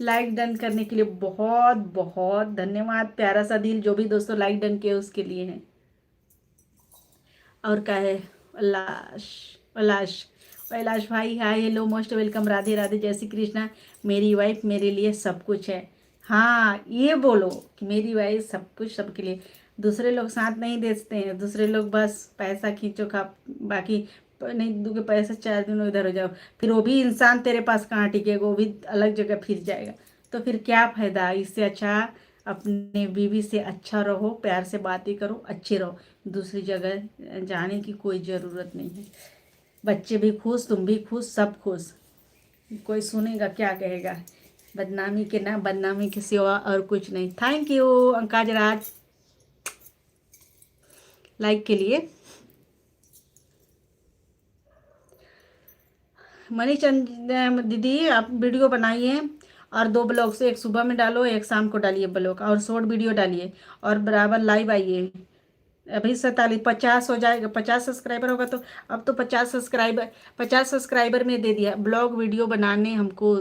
Like done करने के लिए बहुत बहुत धन्यवाद। प्यारा सा दिल जो भी दोस्तों लाइक डन किए उसके लिए है। और क्या है? उल्लास, उल्लास, कैलाश भाई hi hello most welcome, Radhe Radhe, जय श्री कृष्णा। मेरी वाइफ मेरे लिए सब कुछ है। हाँ ये बोलो कि मेरी वाइफ सब कुछ सबके लिए। दूसरे लोग साथ नहीं देते हैं, दूसरे लोग बस पैसा खींचो खा, बाकी नहीं दूंगे पैसा 4 दिन इधर हो जाओ, फिर वो भी इंसान तेरे पास कहाँ टिकेगा, वो भी अलग जगह फिर जाएगा। तो फिर क्या फायदा? इससे अच्छा अपने बीवी से अच्छा रहो, प्यार से बातें करो, अच्छे रहो। दूसरी जगह जाने की कोई ज़रूरत नहीं है। बच्चे भी खुश, तुम भी खुश, सब खुश। कोई सुनेगा क्या कहेगा? बदनामी के ना, बदनामी के सिवा और कुछ नहीं। थैंक यू अंकाज राज लाइक के लिए। मनीचंद दीदी आप वीडियो बनाइए और 2 ब्लॉग से, एक सुबह में डालो एक शाम को डालिए ब्लॉग, और शॉर्ट वीडियो डालिए और बराबर लाइव आइए। अभी 47 50 हो जाएगा, 50 सब्सक्राइबर होगा तो। अब तो 50 सब्सक्राइबर में दे दिया ब्लॉग वीडियो बनाने हमको